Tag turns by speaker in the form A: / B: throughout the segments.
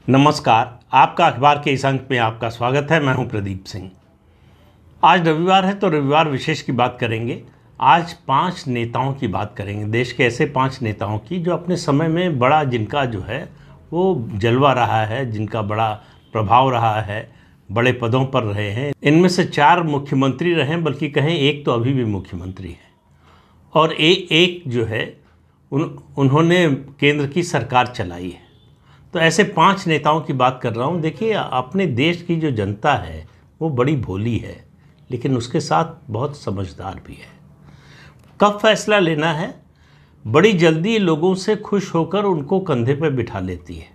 A: नमस्कार। आपका अखबार के इस अंक में आपका स्वागत है। मैं हूं प्रदीप सिंह। आज रविवार है तो रविवार विशेष की बात करेंगे। आज 5 नेताओं की बात करेंगे, देश के ऐसे 5 नेताओं की जो अपने समय में बड़ा, जिनका जो है वो जलवा रहा है, जिनका बड़ा प्रभाव रहा है, बड़े पदों पर रहे हैं। इनमें से 4 मुख्यमंत्री रहे हैं, बल्कि कहें एक तो अभी भी मुख्यमंत्री है और एक जो है उन्होंने केंद्र की सरकार चलाई है। तो ऐसे 5 नेताओं की बात कर रहा हूँ। देखिए, अपने देश की जो जनता है वो बड़ी भोली है, लेकिन उसके साथ बहुत समझदार भी है। कब फैसला लेना है, बड़ी जल्दी लोगों से खुश होकर उनको कंधे पर बिठा लेती है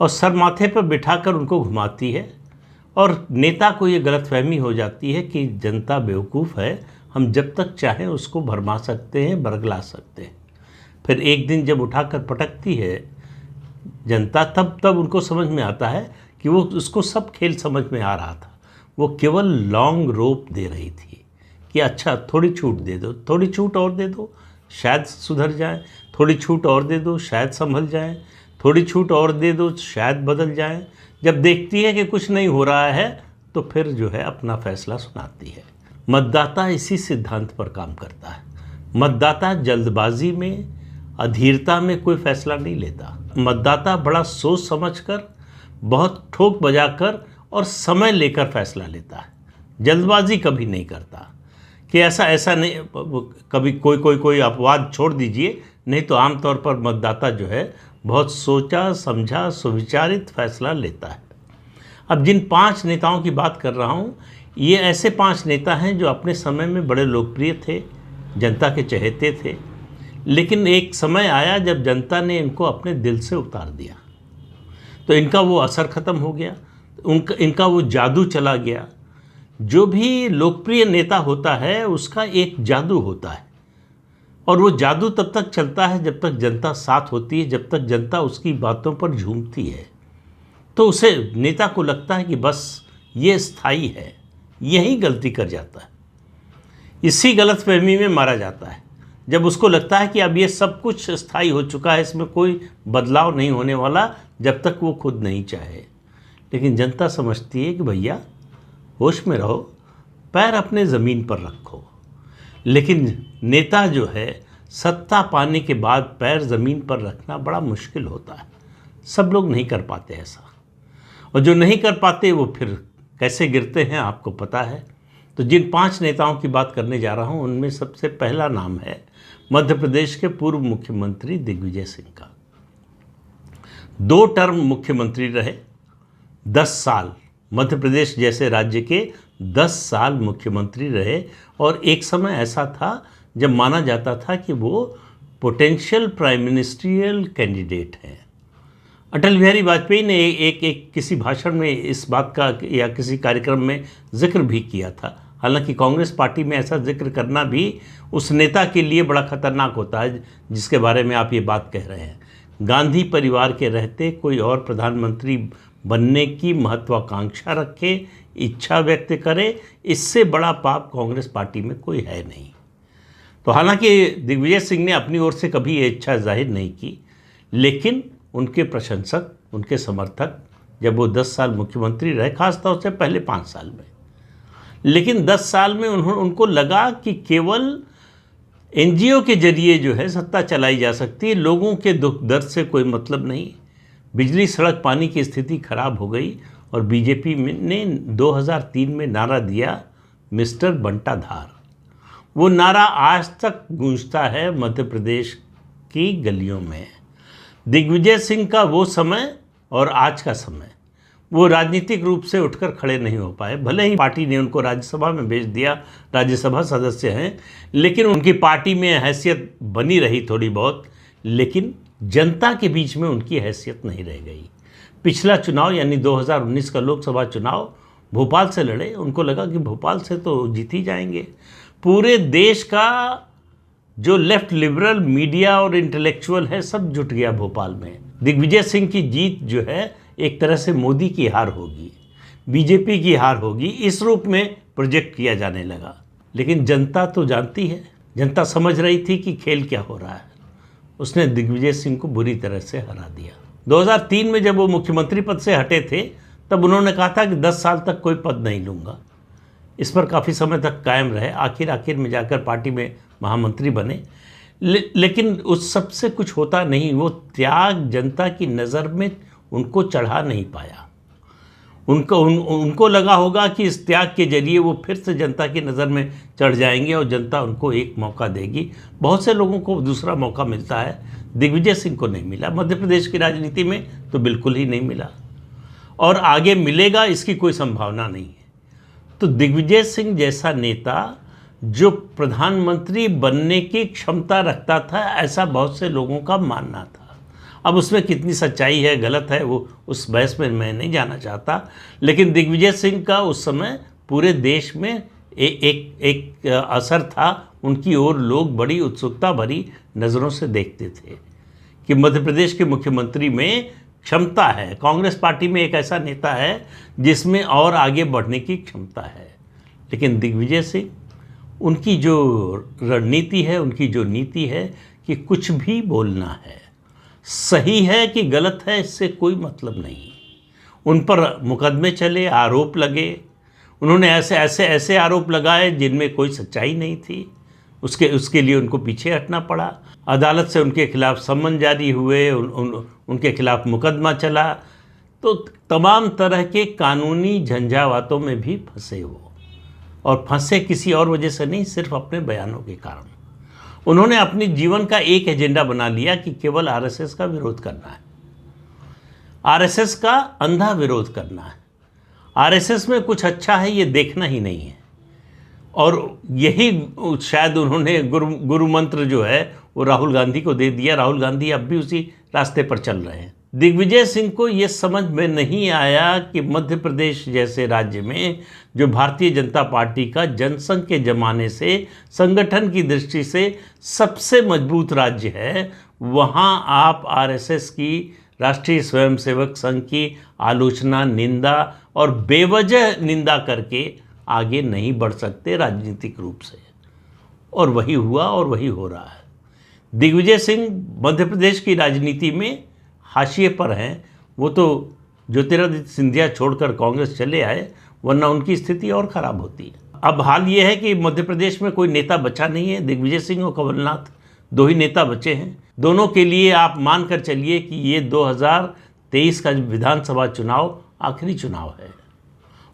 A: और सर माथे पर बिठाकर उनको घुमाती है। और नेता को ये गलतफहमी हो जाती है कि जनता बेवकूफ़ है, हम जब तक चाहें उसको भरमा सकते हैं, बरगला सकते हैं। फिर एक दिन जब उठाकर पटकती है जनता, तब उनको समझ में आता है कि वो उसको सब खेल समझ में आ रहा था। वो केवल लॉन्ग रोप दे रही थी कि अच्छा थोड़ी छूट दे दो, थोड़ी छूट और दे दो, शायद सुधर जाए, थोड़ी छूट और दे दो, शायद संभल जाए, थोड़ी छूट और दे दो, शायद बदल जाए। जब देखती है कि कुछ नहीं हो रहा है तो फिर जो है अपना फैसला सुनाती है। मतदाता इसी सिद्धांत पर काम करता है। मतदाता जल्दबाजी में, अधीरता में कोई फैसला नहीं लेता। मतदाता बड़ा सोच समझकर, बहुत ठोक बजाकर और समय लेकर फैसला लेता है। जल्दबाजी कभी नहीं करता कि ऐसा नहीं। कभी कोई अपवाद छोड़ दीजिए, नहीं तो आमतौर पर मतदाता जो है बहुत सोचा समझा सुविचारित फैसला लेता है। अब जिन 5 नेताओं की बात कर रहा हूँ, ये ऐसे 5 नेता हैं जो अपने समय में बड़े लोकप्रिय थे, जनता के चहेते थे। लेकिन एक समय आया जब जनता ने इनको अपने दिल से उतार दिया तो इनका वो असर ख़त्म हो गया, इनका वो जादू चला गया। जो भी लोकप्रिय नेता होता है उसका एक जादू होता है और वो जादू तब तक चलता है जब तक जनता साथ होती है, जब तक जनता उसकी बातों पर झूमती है। तो उसे, नेता को लगता है कि बस ये स्थायी है। यही गलती कर जाता है, इसी गलतफहमी में मारा जाता है। जब उसको लगता है कि अब ये सब कुछ स्थायी हो चुका है, इसमें कोई बदलाव नहीं होने वाला, जब तक वो खुद नहीं चाहे। लेकिन जनता समझती है कि भैया होश में रहो, पैर अपने ज़मीन पर रखो। लेकिन नेता जो है, सत्ता पाने के बाद पैर ज़मीन पर रखना बड़ा मुश्किल होता है। सब लोग नहीं कर पाते ऐसा, और जो नहीं कर पाते वो फिर कैसे गिरते हैं आपको पता है। तो जिन 5 नेताओं की बात करने जा रहा हूँ उनमें सबसे पहला नाम है मध्य प्रदेश के पूर्व मुख्यमंत्री दिग्विजय सिंह का। 2 टर्म मुख्यमंत्री रहे, 10 साल मध्य प्रदेश जैसे राज्य के 10 साल मुख्यमंत्री रहे। और एक समय ऐसा था जब माना जाता था कि वो पोटेंशियल प्राइम मिनिस्ट्रियल कैंडिडेट हैं। अटल बिहारी वाजपेयी ने एक किसी भाषण में इस बात का या किसी कार्यक्रम में जिक्र भी किया था। हालांकि कांग्रेस पार्टी में ऐसा जिक्र करना भी उस नेता के लिए बड़ा खतरनाक होता है जिसके बारे में आप ये बात कह रहे हैं। गांधी परिवार के रहते कोई और प्रधानमंत्री बनने की महत्वाकांक्षा रखे, इच्छा व्यक्त करे, इससे बड़ा पाप कांग्रेस पार्टी में कोई है नहीं। तो हालांकि दिग्विजय सिंह ने अपनी ओर से कभी ये इच्छा जाहिर नहीं की, लेकिन उनके प्रशंसक, उनके समर्थक, जब वो 10 साल मुख्यमंत्री रहे, खासतौर से पहले 5 साल में, लेकिन 10 साल में उनको लगा कि केवल एनजीओ के जरिए जो है सत्ता चलाई जा सकती है, लोगों के दुख दर्द से कोई मतलब नहीं। बिजली, सड़क, पानी की स्थिति खराब हो गई और बीजेपी ने 2003 में नारा दिया, मिस्टर बंटाधार। वो नारा आज तक गूंजता है मध्य प्रदेश की गलियों में। दिग्विजय सिंह का वो समय और आज का समय, वो राजनीतिक रूप से उठकर खड़े नहीं हो पाए। भले ही पार्टी ने उनको राज्यसभा में भेज दिया, राज्यसभा सदस्य हैं, लेकिन उनकी पार्टी में हैसियत बनी रही थोड़ी बहुत, लेकिन जनता के बीच में उनकी हैसियत नहीं रह गई। पिछला चुनाव यानी 2019 का लोकसभा चुनाव भोपाल से लड़े, उनको लगा कि भोपाल से तो जीत ही जाएंगे। पूरे देश का जो लेफ्ट लिबरल मीडिया और इंटेलेक्चुअल है सब जुट गया भोपाल में। दिग्विजय सिंह की जीत जो है एक तरह से मोदी की हार होगी, बीजेपी की हार होगी, इस रूप में प्रोजेक्ट किया जाने लगा। लेकिन जनता तो जानती है, जनता समझ रही थी कि खेल क्या हो रहा है। उसने दिग्विजय सिंह को बुरी तरह से हरा दिया। 2003 में जब वो मुख्यमंत्री पद से हटे थे तब उन्होंने कहा था कि 10 साल तक कोई पद नहीं लूँगा। इस पर काफ़ी समय तक कायम रहे, आखिर में जाकर पार्टी में महामंत्री बने। लेकिन उस सब से कुछ होता नहीं। वो त्याग जनता की नज़र में उनको चढ़ा नहीं पाया। उनको लगा होगा कि इस त्याग के जरिए वो फिर से जनता की नज़र में चढ़ जाएंगे और जनता उनको एक मौका देगी। बहुत से लोगों को दूसरा मौका मिलता है, दिग्विजय सिंह को नहीं मिला। मध्य प्रदेश की राजनीति में तो बिल्कुल ही नहीं मिला और आगे मिलेगा इसकी कोई संभावना नहीं है। तो दिग्विजय सिंह जैसा नेता जो प्रधानमंत्री बनने की क्षमता रखता था, ऐसा बहुत से लोगों का मानना था। अब उसमें कितनी सच्चाई है, गलत है, वो उस बहस में मैं नहीं जाना चाहता। लेकिन दिग्विजय सिंह का उस समय पूरे देश में एक असर था। उनकी ओर लोग बड़ी उत्सुकता भरी नज़रों से देखते थे कि मध्य प्रदेश के मुख्यमंत्री में क्षमता है, कांग्रेस पार्टी में एक ऐसा नेता है जिसमें और आगे बढ़ने की क्षमता है। लेकिन दिग्विजय सिंह, उनकी जो रणनीति है, उनकी जो नीति है कि कुछ भी बोलना है, सही है कि गलत है इससे कोई मतलब नहीं। उन पर मुकदमे चले, आरोप लगे, उन्होंने ऐसे आरोप लगाए जिनमें कोई सच्चाई नहीं थी। उसके लिए उनको पीछे हटना पड़ा। अदालत से उनके खिलाफ सम्मन जारी हुए, उनके खिलाफ मुकदमा चला। तो तमाम तरह के कानूनी झंझावातों में भी फंसे वो, और फंसे किसी और वजह से नहीं, सिर्फ अपने बयानों के कारण। उन्होंने अपने जीवन का एक एजेंडा बना लिया कि केवल आरएसएस का विरोध करना है, आरएसएस का अंधा विरोध करना है। आरएसएस में कुछ अच्छा है ये देखना ही नहीं है। और यही शायद उन्होंने गुरु मंत्र जो है वो राहुल गांधी को दे दिया। राहुल गांधी अब भी उसी रास्ते पर चल रहे हैं। दिग्विजय सिंह को ये समझ में नहीं आया कि मध्य प्रदेश जैसे राज्य में, जो भारतीय जनता पार्टी का जनसंघ के ज़माने से संगठन की दृष्टि से सबसे मजबूत राज्य है, वहाँ आप आरएसएस की, राष्ट्रीय स्वयंसेवक संघ की आलोचना, निंदा और बेवजह निंदा करके आगे नहीं बढ़ सकते राजनीतिक रूप से। और वही हुआ और वही हो रहा है। दिग्विजय सिंह मध्य प्रदेश की राजनीति में हाशिए पर हैं। वो तो ज्योतिरादित्य सिंधिया छोड़कर कांग्रेस चले आए, वरना उनकी स्थिति और ख़राब होती है। अब हाल ये है कि मध्य प्रदेश में कोई नेता बचा नहीं है। दिग्विजय सिंह और कमलनाथ, दो ही नेता बचे हैं। दोनों के लिए आप मान कर चलिए कि ये 2023 का विधानसभा चुनाव आखिरी चुनाव है।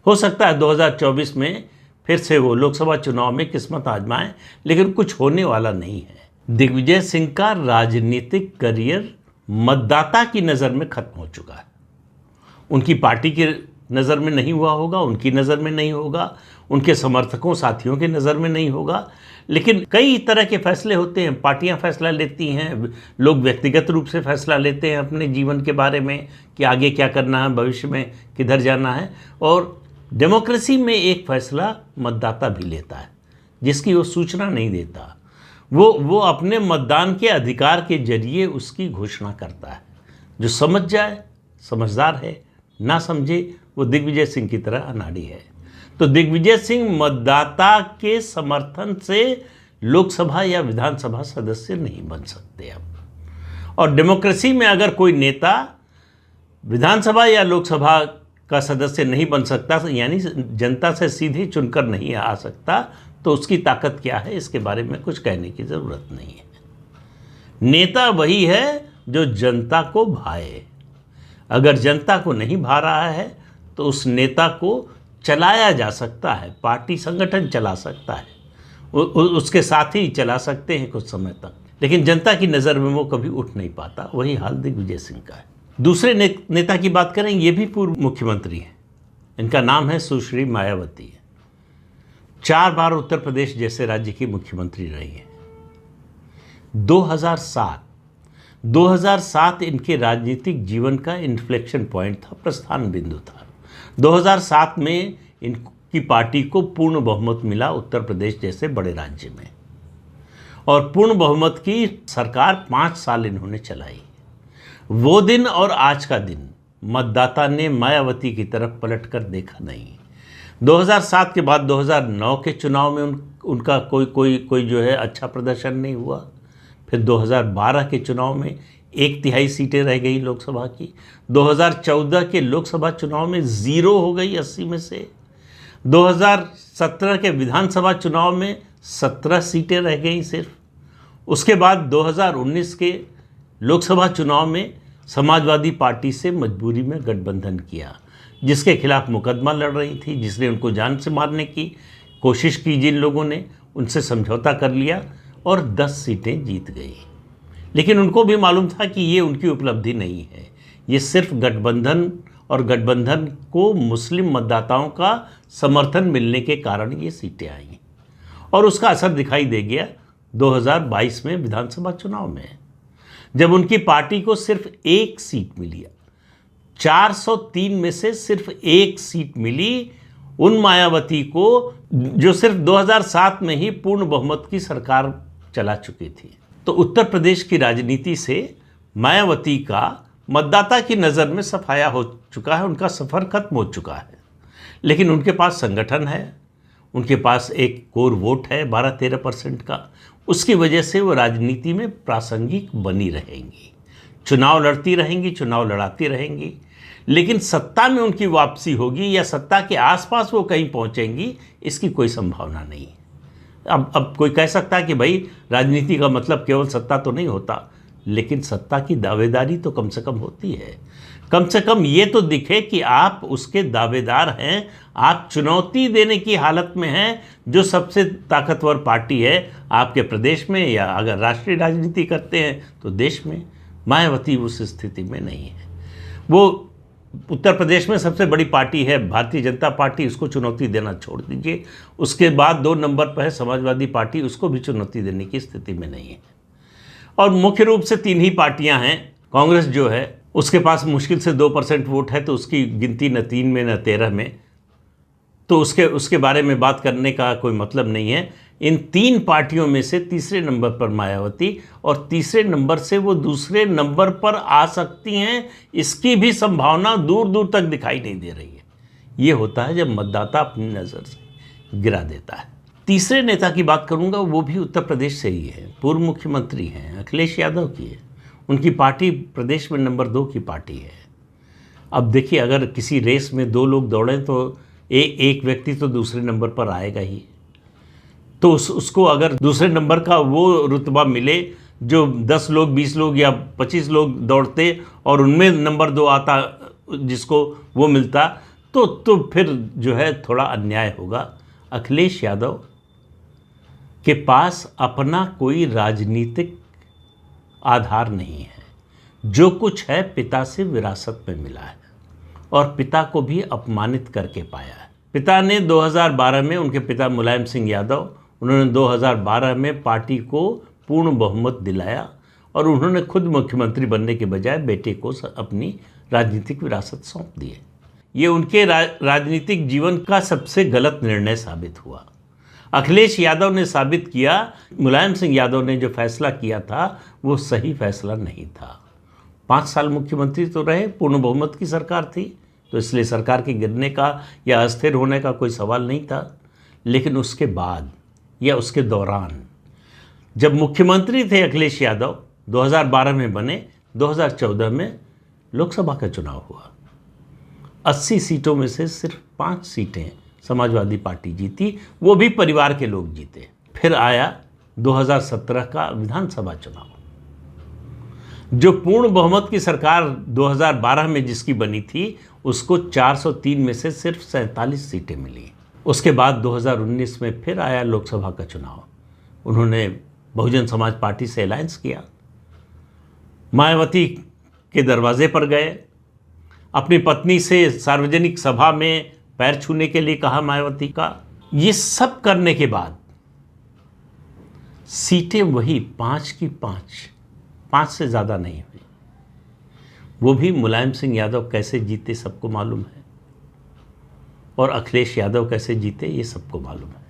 A: हो सकता है 2024 में फिर से वो लोकसभा चुनाव में किस्मत आजमाएं, लेकिन कुछ होने वाला नहीं है। दिग्विजय सिंह का राजनीतिक करियर मतदाता की नज़र में खत्म हो चुका है। उनकी पार्टी की नज़र में नहीं हुआ होगा, उनकी नज़र में नहीं होगा, उनके समर्थकों साथियों की नज़र में नहीं होगा। लेकिन कई तरह के फैसले होते हैं, पार्टियां फैसला लेती हैं, लोग व्यक्तिगत रूप से फैसला लेते हैं अपने जीवन के बारे में कि आगे क्या करना है, भविष्य में किधर जाना है। और डेमोक्रेसी में एक फैसला मतदाता भी लेता है जिसकी वो सूचना नहीं देता। वो अपने मतदान के अधिकार के जरिए उसकी घोषणा करता है। जो समझ जाए समझदार है, ना समझे वो दिग्विजय सिंह की तरह अनाड़ी है। तो दिग्विजय सिंह मतदाता के समर्थन से लोकसभा या विधानसभा सदस्य नहीं बन सकते अब। और डेमोक्रेसी में अगर कोई नेता विधानसभा या लोकसभा का सदस्य नहीं बन सकता, यानी जनता से सीधे चुनकर नहीं आ सकता, तो उसकी ताकत क्या है, इसके बारे में कुछ कहने की ज़रूरत नहीं है। नेता वही है जो जनता को भाए। अगर जनता को नहीं भा रहा है तो उस नेता को चलाया जा सकता है, पार्टी संगठन चला सकता है, उसके साथ ही चला सकते हैं कुछ समय तक, लेकिन जनता की नज़र में वो कभी उठ नहीं पाता। वही हाल दिग्विजय सिंह का है। दूसरे नेता की बात करें, ये भी पूर्व मुख्यमंत्री हैं। इनका नाम है सुश्री मायावती। 4 बार उत्तर प्रदेश जैसे राज्य की मुख्यमंत्री रही है। 2007 इनके राजनीतिक जीवन का इन्फ्लेक्शन पॉइंट था, प्रस्थान बिंदु था। 2007 में इनकी पार्टी को पूर्ण बहुमत मिला उत्तर प्रदेश जैसे बड़े राज्य में, और पूर्ण बहुमत की सरकार 5 साल इन्होंने चलाई। वो दिन और आज का दिन मतदाता ने मायावती की तरफ पलटकर देखा नहीं। 2007 के बाद 2009 के चुनाव में उनका कोई जो है अच्छा प्रदर्शन नहीं हुआ। फिर 2012 के चुनाव में एक तिहाई सीटें रह गई लोकसभा की। 2014 के लोकसभा चुनाव में 0 हो गई 80 में से। 2017 के विधानसभा चुनाव में 17 सीटें रह गई सिर्फ। उसके बाद 2019 के लोकसभा चुनाव में समाजवादी पार्टी से मजबूरी में गठबंधन किया, जिसके खिलाफ मुकदमा लड़ रही थी, जिसने उनको जान से मारने की कोशिश की। जिन लोगों ने उनसे समझौता कर लिया और 10 सीटें जीत गई। लेकिन उनको भी मालूम था कि ये उनकी उपलब्धि नहीं है, ये सिर्फ गठबंधन और गठबंधन को मुस्लिम मतदाताओं का समर्थन मिलने के कारण ये सीटें आई और उसका असर दिखाई दे गया 2022 में विधानसभा चुनाव में, जब उनकी पार्टी को सिर्फ एक सीट मिली। 403 में से सिर्फ एक सीट मिली उन मायावती को जो सिर्फ 2007 में ही पूर्ण बहुमत की सरकार चला चुकी थी। तो उत्तर प्रदेश की राजनीति से मायावती का मतदाता की नज़र में सफाया हो चुका है, उनका सफ़र खत्म हो चुका है। लेकिन उनके पास संगठन है, उनके पास एक कोर वोट है 12-13% का, उसकी वजह से वो राजनीति में प्रासंगिक बनी रहेंगी, चुनाव लड़ती रहेंगी, चुनाव लड़ाती रहेंगी। लेकिन सत्ता में उनकी वापसी होगी या सत्ता के आसपास वो कहीं पहुंचेंगी, इसकी कोई संभावना नहीं है। अब कोई कह सकता है कि भाई राजनीति का मतलब केवल सत्ता तो नहीं होता, लेकिन सत्ता की दावेदारी तो कम से कम होती है। कम से कम ये तो दिखे कि आप उसके दावेदार हैं, आप चुनौती देने की हालत में हैं जो सबसे ताकतवर पार्टी है आपके प्रदेश में, या अगर राष्ट्रीय राजनीति करते हैं तो देश में। मायावती उस स्थिति में नहीं है। वो उत्तर प्रदेश में सबसे बड़ी पार्टी है भारतीय जनता पार्टी, उसको चुनौती देना छोड़ दीजिए। उसके बाद 2 नंबर पर है समाजवादी पार्टी, उसको भी चुनौती देने की स्थिति में नहीं है। और मुख्य रूप से 3 ही पार्टियां हैं। कांग्रेस जो है उसके पास मुश्किल से 2% वोट है, तो उसकी गिनती न 3 में न 13 में, तो उसके बारे में बात करने का कोई मतलब नहीं है। इन 3 पार्टियों में से तीसरे नंबर पर मायावती, और तीसरे नंबर से वो दूसरे नंबर पर आ सकती हैं, इसकी भी संभावना दूर दूर तक दिखाई नहीं दे रही है। ये होता है जब मतदाता अपनी नज़र से गिरा देता है। तीसरे नेता की बात करूंगा, वो भी उत्तर प्रदेश से ही है, पूर्व मुख्यमंत्री हैं, अखिलेश यादव की है। उनकी पार्टी प्रदेश में नंबर 2 की पार्टी है। अब देखिए, अगर किसी रेस में 2 लोग दौड़ें तो एक व्यक्ति तो दूसरे नंबर पर आएगा ही। तो उसको अगर दूसरे नंबर का वो रुतबा मिले जो 10 लोग, 20 लोग या 25 लोग दौड़ते और उनमें नंबर 2 आता जिसको वो मिलता, तो फिर जो है थोड़ा अन्याय होगा। अखिलेश यादव के पास अपना कोई राजनीतिक आधार नहीं है। जो कुछ है पिता से विरासत में मिला है और पिता को भी अपमानित करके पाया है। पिता ने 2012 में, उनके पिता मुलायम सिंह यादव, उन्होंने 2012 में पार्टी को पूर्ण बहुमत दिलाया और उन्होंने खुद मुख्यमंत्री बनने के बजाय बेटे को अपनी राजनीतिक विरासत सौंप दी है। ये उनके राजनीतिक जीवन का सबसे गलत निर्णय साबित हुआ। अखिलेश यादव ने साबित किया मुलायम सिंह यादव ने जो फैसला किया था वो सही फैसला नहीं था। 5 साल मुख्यमंत्री तो रहे, पूर्ण बहुमत की सरकार थी, तो इसलिए सरकार के गिरने का या अस्थिर होने का कोई सवाल नहीं था। लेकिन उसके बाद या उसके दौरान जब मुख्यमंत्री थे अखिलेश यादव, 2012 में बने, 2014 में लोकसभा का चुनाव हुआ। 80 सीटों में से सिर्फ 5 सीटें समाजवादी पार्टी जीती, वो भी परिवार के लोग जीते। फिर आया 2017 का विधानसभा चुनाव, जो पूर्ण बहुमत की सरकार 2012 में जिसकी बनी थी उसको 403 में से सिर्फ 47 सीटें मिली। उसके बाद 2019 में फिर आया लोकसभा का चुनाव, उन्होंने बहुजन समाज पार्टी से अलायंस किया, मायावती के दरवाजे पर गए, अपनी पत्नी से सार्वजनिक सभा में पैर छूने के लिए कहा मायावती का। ये सब करने के बाद सीटें वही 5 की 5 से ज़्यादा नहीं हुई। वो भी मुलायम सिंह यादव कैसे जीते सबको मालूम है, और अखिलेश यादव कैसे जीते ये सबको मालूम है।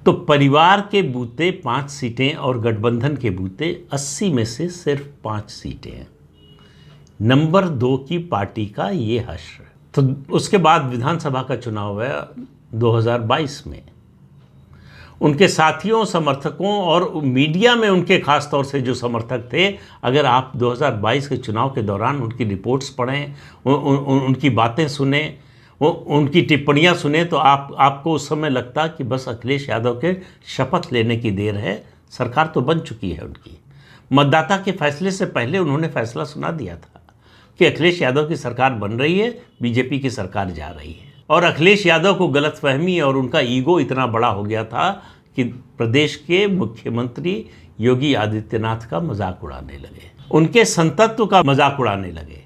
A: तो परिवार के बूते 5 सीटें और गठबंधन के बूते 80 में से सिर्फ 5 सीटें हैं। नंबर 2 की पार्टी का ये हश्र। तो उसके बाद विधानसभा का चुनाव हुआ 2022 में, उनके साथियों, समर्थकों और मीडिया में उनके खास तौर से जो समर्थक थे, अगर आप 2022 के चुनाव के दौरान उनकी रिपोर्ट्स पढ़ें, उनकी बातें सुने, उनकी टिप्पणियां सुने, तो आपको उस समय लगता कि बस अखिलेश यादव के शपथ लेने की देर है, सरकार तो बन चुकी है उनकी। मतदाता के फैसले से पहले उन्होंने फैसला सुना दिया था कि अखिलेश यादव की सरकार बन रही है, बीजेपी की सरकार जा रही है। और अखिलेश यादव को गलतफहमी और उनका ईगो इतना बड़ा हो गया था कि प्रदेश के मुख्यमंत्री योगी आदित्यनाथ का मजाक उड़ाने लगे, उनके संतत्व का मजाक उड़ाने लगे।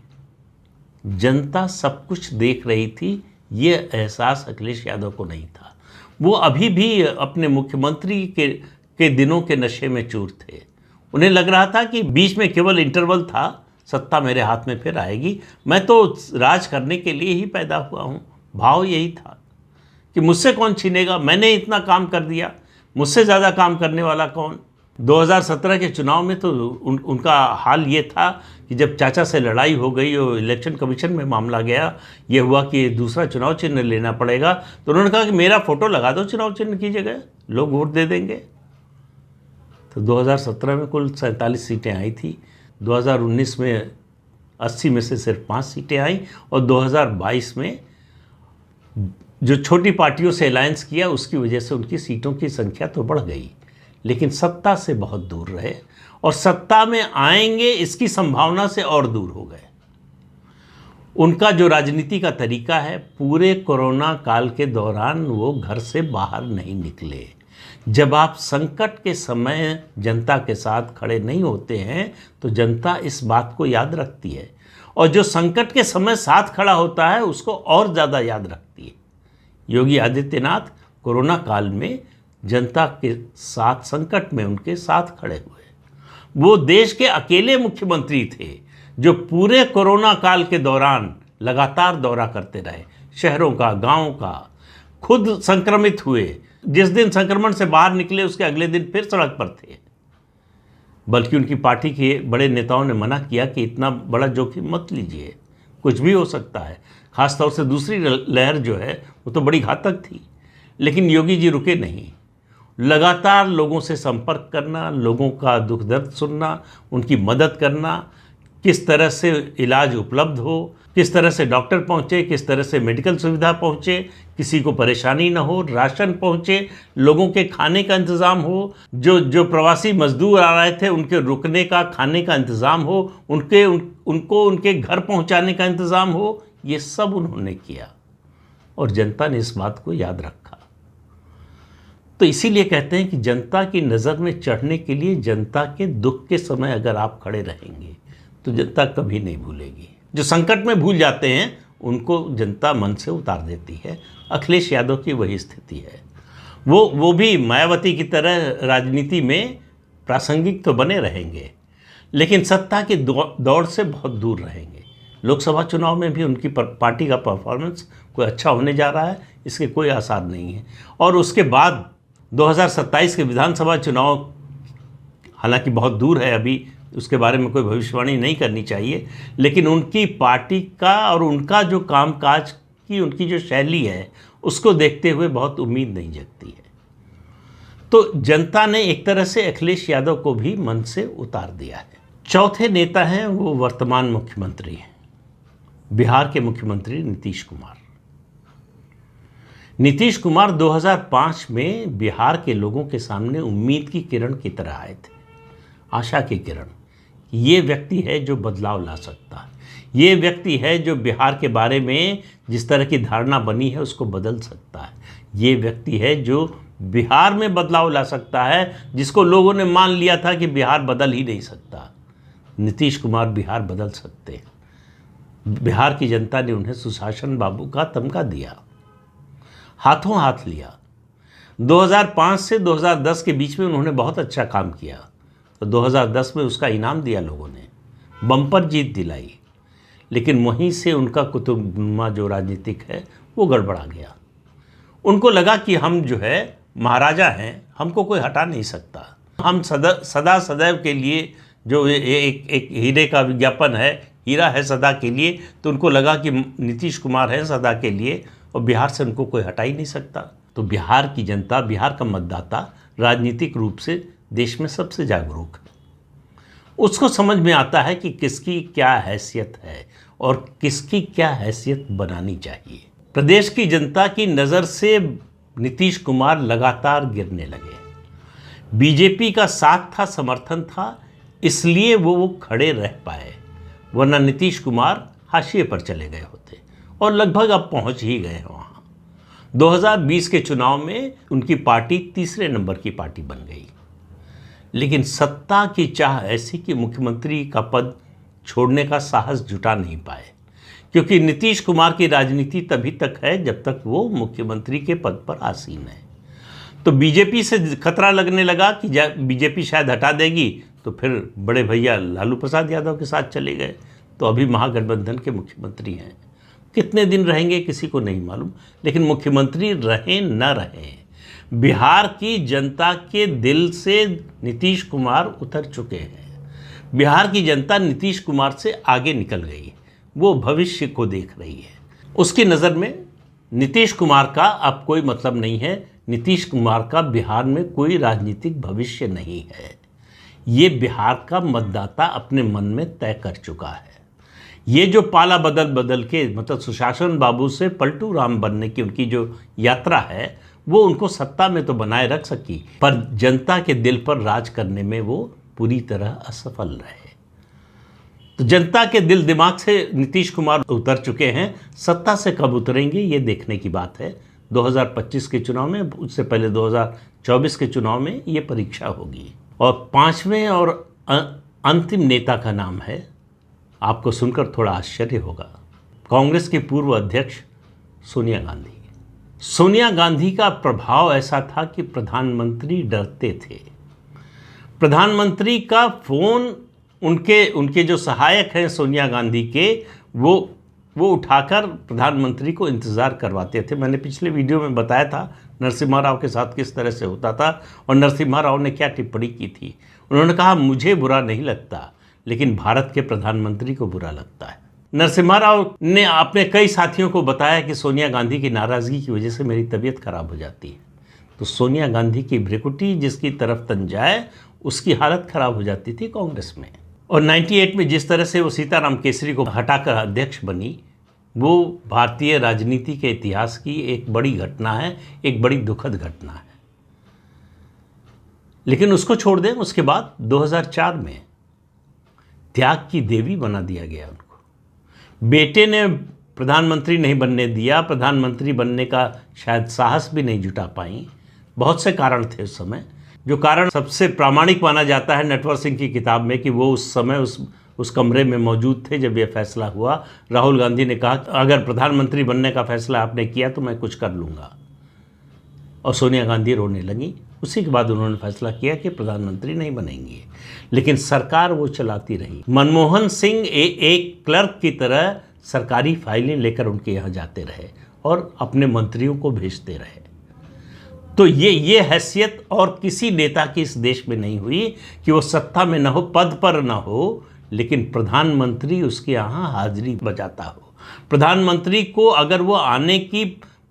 A: जनता सब कुछ देख रही थी, ये एहसास अखिलेश यादव को नहीं था। वो अभी भी अपने मुख्यमंत्री के दिनों के नशे में चूर थे। उन्हें लग रहा था कि बीच में केवल इंटरवल था, सत्ता मेरे हाथ में फिर आएगी, मैं तो राज करने के लिए ही पैदा हुआ हूँ। भाव यही था कि मुझसे कौन छीनेगा, मैंने इतना काम कर दिया, मुझसे ज़्यादा काम करने वाला कौन। 2017 के चुनाव में तो उनका हाल ये था कि जब चाचा से लड़ाई हो गई और इलेक्शन कमीशन में मामला गया, ये हुआ कि दूसरा चुनाव चिन्ह लेना पड़ेगा, तो उन्होंने कहा कि मेरा फ़ोटो लगा दो चुनाव चिन्ह की जगह, लोग वोट दे देंगे। तो 2017 में कुल 47 सीटें आई थी, 2019 में 80 में से सिर्फ 5 सीटें आई, और 2022 में जो छोटी पार्टियों से अलायंस किया उसकी वजह से उनकी सीटों की संख्या तो बढ़ गई, लेकिन सत्ता से बहुत दूर रहे, और सत्ता में आएंगे इसकी संभावना से और दूर हो गए। उनका जो राजनीति का तरीका है, पूरे कोरोना काल के दौरान वो घर से बाहर नहीं निकले। जब आप संकट के समय जनता के साथ खड़े नहीं होते हैं तो जनता इस बात को याद रखती है, और जो संकट के समय साथ खड़ा होता है उसको और ज़्यादा याद रखती है। योगी आदित्यनाथ कोरोना काल में जनता के साथ, संकट में उनके साथ खड़े हुए। वो देश के अकेले मुख्यमंत्री थे जो पूरे कोरोना काल के दौरान लगातार दौरा करते रहे, शहरों का, गाँव का, खुद संक्रमित हुए, जिस दिन संक्रमण से बाहर निकले उसके अगले दिन फिर सड़क पर थे। बल्कि उनकी पार्टी के बड़े नेताओं ने मना किया कि इतना बड़ा जोखिम मत लीजिए, कुछ भी हो सकता है। खासतौर से दूसरी लहर जो है वो तो बड़ी घातक थी, लेकिन योगी जी रुके नहीं। लगातार लोगों से संपर्क करना, लोगों का दुख दर्द सुनना, उनकी मदद करना, किस तरह से इलाज उपलब्ध हो, किस तरह से डॉक्टर पहुँचे, किस तरह से मेडिकल सुविधा पहुँचे, किसी को परेशानी न हो, राशन पहुँचे, लोगों के खाने का इंतज़ाम हो, जो प्रवासी मजदूर आ रहे थे उनके रुकने का, खाने का इंतज़ाम हो, उनको उनके घर पहुँचाने का इंतज़ाम हो, ये सब उन्होंने किया, और जनता ने इस बात को याद रखा। तो इसीलिए कहते हैं कि जनता की नज़र में चढ़ने के लिए जनता के दुख के समय अगर आप खड़े रहेंगे तो जनता कभी नहीं भूलेगी। जो संकट में भूल जाते हैं उनको जनता मन से उतार देती है। अखिलेश यादव की वही स्थिति है। वो भी मायावती की तरह राजनीति में प्रासंगिक तो बने रहेंगे, लेकिन सत्ता की दौड़ से बहुत दूर रहेंगे। लोकसभा चुनाव में भी उनकी पार्टी का परफॉर्मेंस कोई अच्छा होने जा रहा है, इसके कोई आसार नहीं है। और उसके बाद 2027 के विधानसभा चुनाव हालांकि बहुत दूर है, अभी उसके बारे में कोई भविष्यवाणी नहीं करनी चाहिए, लेकिन उनकी पार्टी का और उनका जो कामकाज की उनकी जो शैली है उसको देखते हुए बहुत उम्मीद नहीं जगती है। तो जनता ने एक तरह से अखिलेश यादव को भी मन से उतार दिया है। चौथे नेता हैं वो वर्तमान मुख्यमंत्री हैं, बिहार के मुख्यमंत्री नीतीश कुमार। नीतीश कुमार 2005 में बिहार के लोगों के सामने उम्मीद की किरण की तरह आए थे, आशा की किरण। ये व्यक्ति है जो बदलाव ला सकता है, ये व्यक्ति है जो बिहार के बारे में जिस तरह की धारणा बनी है उसको बदल सकता है, ये व्यक्ति है जो बिहार में बदलाव ला सकता है, जिसको लोगों ने मान लिया था कि बिहार बदल ही नहीं सकता। नीतीश कुमार बिहार बदल सकते हैं। बिहार की जनता ने उन्हें सुशासन बाबू का तमगा दिया, हाथों हाथ लिया। 2005 से 2010 के बीच में उन्होंने बहुत अच्छा काम किया, तो 2010 में उसका इनाम दिया लोगों ने, बम्पर जीत दिलाई। लेकिन वहीं से उनका कुतुबनुमा जो राजनीतिक है वो गड़बड़ा गया। उनको लगा कि हम जो है महाराजा हैं, हमको कोई हटा नहीं सकता, हम सदा सदैव के लिए, जो एक हीरे का विज्ञापन है, हीरा है सदा के लिए, तो उनको लगा कि नीतीश कुमार है सदा के लिए और बिहार से उनको कोई हटा ही नहीं सकता। तो बिहार की जनता, बिहार का मतदाता राजनीतिक रूप से देश में सबसे जागरूक है। उसको समझ में आता है कि किसकी क्या हैसियत है और किसकी क्या हैसियत बनानी चाहिए। प्रदेश की जनता की नज़र से नीतीश कुमार लगातार गिरने लगे। बीजेपी का साथ था, समर्थन था, इसलिए वो खड़े रह पाए, वरना नीतीश कुमार हाशिए पर चले गए होते और लगभग अब पहुंच ही गए वहाँ। 2020 के चुनाव में उनकी पार्टी तीसरे नंबर की पार्टी बन गई, लेकिन सत्ता की चाह ऐसी कि मुख्यमंत्री का पद छोड़ने का साहस जुटा नहीं पाए, क्योंकि नीतीश कुमार की राजनीति तभी तक है जब तक वो मुख्यमंत्री के पद पर आसीन है। तो बीजेपी से खतरा लगने लगा कि बीजेपी शायद हटा देगी, तो फिर बड़े भैया लालू प्रसाद यादव के साथ चले गए, तो अभी महागठबंधन के मुख्यमंत्री हैं। कितने दिन रहेंगे किसी को नहीं मालूम, लेकिन मुख्यमंत्री रहें न रहें, बिहार की जनता के दिल से नीतीश कुमार उतर चुके हैं। बिहार की जनता नीतीश कुमार से आगे निकल गई, वो भविष्य को देख रही है। उसकी नज़र में नीतीश कुमार का अब कोई मतलब नहीं है, नीतीश कुमार का बिहार में कोई राजनीतिक भविष्य नहीं है। ये बिहार का मतदाता अपने मन में तय कर चुका है। ये जो पाला बदल बदल के, मतलब सुशासन बाबू से पलटू राम बनने की उनकी जो यात्रा है, वो उनको सत्ता में तो बनाए रख सकी, पर जनता के दिल पर राज करने में वो पूरी तरह असफल रहे। तो जनता के दिल दिमाग से नीतीश कुमार उतर चुके हैं। सत्ता से कब उतरेंगे ये देखने की बात है। 2025 के चुनाव में, उससे पहले 2024 के चुनाव में ये परीक्षा होगी। और पांचवें और अंतिम नेता का नाम है, आपको सुनकर थोड़ा आश्चर्य होगा, कांग्रेस की पूर्व अध्यक्ष सोनिया गांधी। सोनिया गांधी का प्रभाव ऐसा था कि प्रधानमंत्री डरते थे। प्रधानमंत्री का फोन उनके जो सहायक हैं सोनिया गांधी के, वो उठाकर प्रधानमंत्री को इंतज़ार करवाते थे। मैंने पिछले वीडियो में बताया था नरसिम्हा राव के साथ किस तरह से होता था, और नरसिम्हा राव ने क्या टिप्पणी की थी। उन्होंने कहा, मुझे बुरा नहीं लगता, लेकिन भारत के प्रधानमंत्री को बुरा लगता है। नरसिम्हा राव ने अपने कई साथियों को बताया कि सोनिया गांधी की नाराज़गी की वजह से मेरी तबीयत खराब हो जाती है। तो सोनिया गांधी की भ्रिकुटी जिसकी तरफ तन जाए उसकी हालत खराब हो जाती थी कांग्रेस में। और 98 में जिस तरह से वो सीताराम केसरी को हटाकर अध्यक्ष बनी, वो भारतीय राजनीति के इतिहास की एक बड़ी घटना है, एक बड़ी दुखद घटना है। लेकिन उसको छोड़ दें, उसके बाद 2004 में त्याग की देवी बना दिया गया उनको। बेटे ने प्रधानमंत्री नहीं बनने दिया, प्रधानमंत्री बनने का शायद साहस भी नहीं जुटा पाई। बहुत से कारण थे उस समय। जो कारण सबसे प्रामाणिक माना जाता है नटवर सिंह की किताब में, कि वो उस समय उस कमरे में मौजूद थे जब ये फैसला हुआ। राहुल गांधी ने कहा, अगर प्रधानमंत्री बनने का फैसला आपने किया तो मैं कुछ कर लूँगा, और सोनिया गांधी रोने लगी। उसी के बाद उन्होंने फैसला किया कि प्रधानमंत्री नहीं बनेंगे, लेकिन सरकार वो चलाती रही। मनमोहन सिंह एक क्लर्क की तरह सरकारी फाइलें लेकर उनके यहाँ जाते रहे और अपने मंत्रियों को भेजते रहे। तो ये हैसियत और किसी नेता की इस देश में नहीं हुई कि वो सत्ता में ना हो, पद पर ना हो, लेकिन प्रधानमंत्री उसके यहाँ हाजिरी बजाता हो। प्रधानमंत्री को अगर वो आने की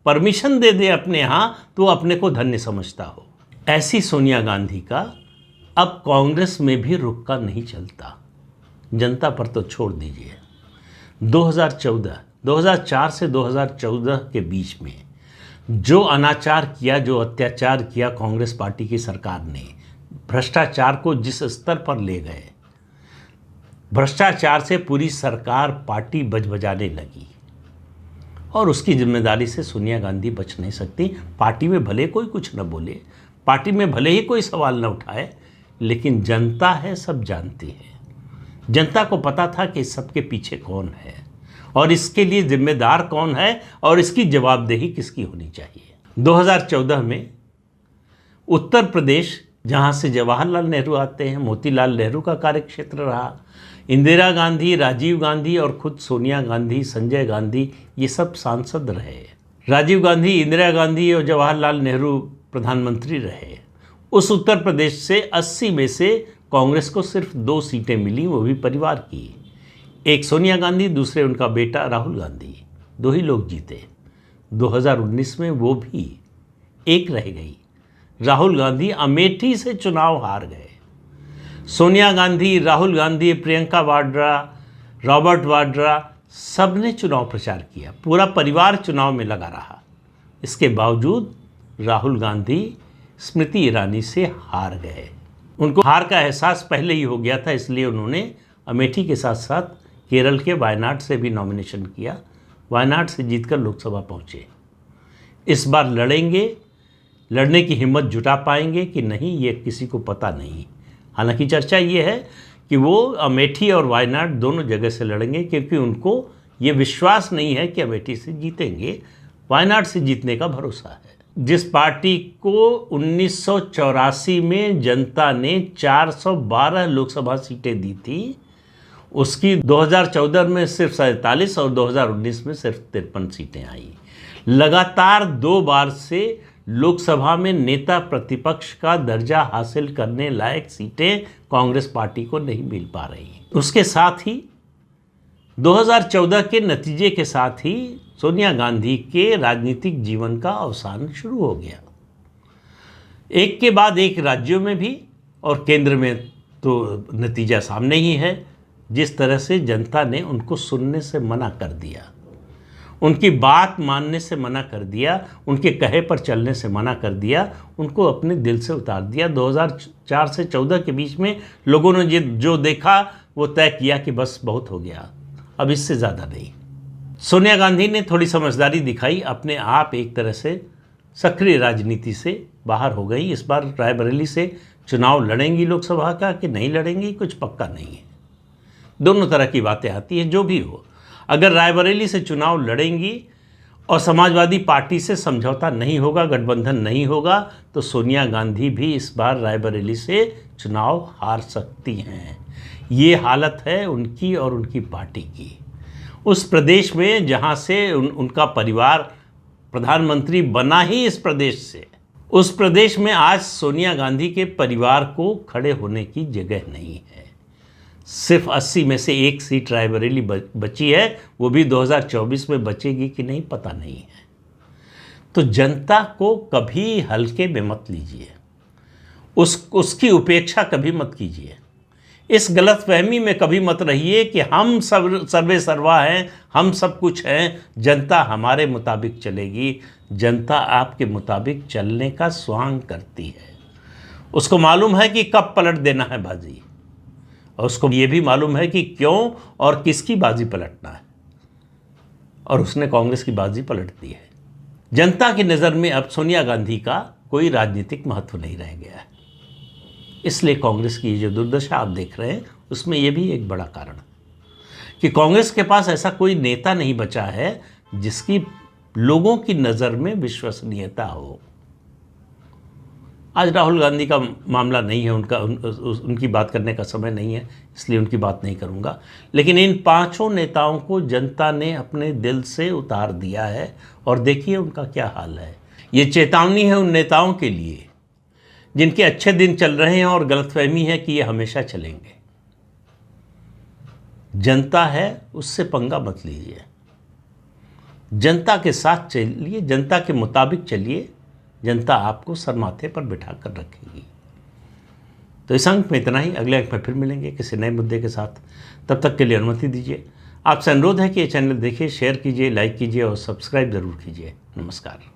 A: परमिशन दे दे अपने यहाँ, तो वो अपने को धन्य समझता हो। ऐसी सोनिया गांधी का अब कांग्रेस में भी रुक्का नहीं चलता। जनता पर तो छोड़ दीजिए। 2004 से 2014 के बीच में जो अनाचार किया, जो अत्याचार किया कांग्रेस पार्टी की सरकार ने, भ्रष्टाचार को जिस स्तर पर ले गए, भ्रष्टाचार से पूरी सरकार, पार्टी बजबजाने लगी, और उसकी जिम्मेदारी से सोनिया गांधी बच नहीं सकती। पार्टी में भले कोई कुछ न बोले, पार्टी में भले ही कोई सवाल न उठाए, लेकिन जनता है, सब जानती है। जनता को पता था कि इस सबके पीछे कौन है और इसके लिए जिम्मेदार कौन है और इसकी जवाबदेही किसकी होनी चाहिए। 2014 में उत्तर प्रदेश, जहां से जवाहरलाल नेहरू आते हैं, मोतीलाल नेहरू का कार्यक्षेत्र रहा। इंदिरा गांधी, राजीव गांधी और खुद सोनिया गांधी, संजय गांधी, ये सब सांसद रहे। राजीव गांधी, इंदिरा गांधी और जवाहरलाल नेहरू प्रधानमंत्री रहे। उस उत्तर प्रदेश से 80 में से कांग्रेस को सिर्फ 2 सीटें मिली, वो भी परिवार की। एक सोनिया गांधी, दूसरे उनका बेटा राहुल गांधी, 2 ही लोग जीते। 2019 में वो भी एक रह गई। राहुल गांधी अमेठी से चुनाव हार गए। सोनिया गांधी, राहुल गांधी, प्रियंका वाड्रा, रॉबर्ट वाड्रा सबने चुनाव प्रचार किया, पूरा परिवार चुनाव में लगा रहा। इसके बावजूद राहुल गांधी स्मृति ईरानी से हार गए। उनको हार का एहसास पहले ही हो गया था, इसलिए उन्होंने अमेठी के साथ साथ केरल के वायनाड से भी नॉमिनेशन किया। वायनाड से जीतकर लोकसभा पहुँचे। इस बार लड़ेंगे, लड़ने की हिम्मत जुटा पाएंगे कि नहीं, ये किसी को पता नहीं। हालांकि चर्चा ये है कि वो अमेठी और वायनाड दोनों जगह से लड़ेंगे, क्योंकि उनको ये विश्वास नहीं है कि अमेठी से जीतेंगे। वायनाड से जीतने का भरोसा है। जिस पार्टी को 1984 में जनता ने 412 लोकसभा सीटें दी थी, उसकी 2014 में सिर्फ 47 और 2019 में सिर्फ 53 सीटें आई। लगातार 2 बार से लोकसभा में नेता प्रतिपक्ष का दर्जा हासिल करने लायक सीटें कांग्रेस पार्टी को नहीं मिल पा रही। उसके साथ ही 2014 के नतीजे के साथ ही सोनिया गांधी के राजनीतिक जीवन का अवसान शुरू हो गया। एक के बाद एक राज्यों में भी और केंद्र में तो नतीजा सामने ही है। जिस तरह से जनता ने उनको सुनने से मना कर दिया, उनकी बात मानने से मना कर दिया, उनके कहे पर चलने से मना कर दिया, उनको अपने दिल से उतार दिया। 2004 से 14 के बीच में लोगों ने जो देखा वो तय किया कि बस बहुत हो गया, अब इससे ज़्यादा नहीं। सोनिया गांधी ने थोड़ी समझदारी दिखाई, अपने आप एक तरह से सक्रिय राजनीति से बाहर हो गई। इस बार रायबरेली से चुनाव लड़ेंगी लोकसभा का कि नहीं लड़ेंगी, कुछ पक्का नहीं है। दोनों तरह की बातें आती हैं। जो भी हो, अगर रायबरेली से चुनाव लड़ेंगी और समाजवादी पार्टी से समझौता नहीं होगा, गठबंधन नहीं होगा, तो सोनिया गांधी भी इस बार रायबरेली से चुनाव हार सकती हैं। ये हालत है उनकी और उनकी पार्टी की। उस प्रदेश में जहाँ से उनका परिवार प्रधानमंत्री बना ही इस प्रदेश से, उस प्रदेश में आज सोनिया गांधी के परिवार को खड़े होने की जगह नहीं है। सिर्फ 80 में से 1 सीट रायबरेली बची है, वो भी 2024 में बचेगी कि नहीं पता नहीं है। तो जनता को कभी हल्के में मत लीजिए, उसकी उपेक्षा कभी मत कीजिए। इस गलतफहमी में कभी मत रहिए कि हम सब सर्वे सर्वा हैं, हम सब कुछ हैं, जनता हमारे मुताबिक चलेगी। जनता आपके मुताबिक चलने का स्वांग करती है। उसको मालूम है कि कब पलट देना है बाजी, और उसको ये भी मालूम है कि क्यों और किसकी बाजी पलटना है, और उसने कांग्रेस की बाजी पलट दी है। जनता की नज़र में अब सोनिया गांधी का कोई राजनीतिक महत्व नहीं रह गया है। इसलिए कांग्रेस की जो दुर्दशा आप देख रहे हैं, उसमें यह भी एक बड़ा कारण है कि कांग्रेस के पास ऐसा कोई नेता नहीं बचा है जिसकी लोगों की नज़र में विश्वसनीयता हो। आज राहुल गांधी का मामला नहीं है, उनकी बात करने का समय नहीं है, इसलिए उनकी बात नहीं करूंगा। लेकिन इन 5 नेताओं को जनता ने अपने दिल से उतार दिया है, और देखिए उनका क्या हाल है। ये चेतावनी है उन नेताओं के लिए जिनके अच्छे दिन चल रहे हैं और गलतफहमी है कि ये हमेशा चलेंगे। जनता है, उससे पंगा मत लीजिए। जनता के साथ चलिए, जनता के मुताबिक चलिए, जनता आपको सर माथे पर बिठा कर रखेगी। तो इस अंक में इतना ही। अगले अंक में फिर मिलेंगे किसी नए मुद्दे के साथ। तब तक के लिए अनुमति दीजिए। आपसे अनुरोध है कि ये चैनल देखिए, शेयर कीजिए, लाइक कीजिए और सब्सक्राइब ज़रूर कीजिए। नमस्कार।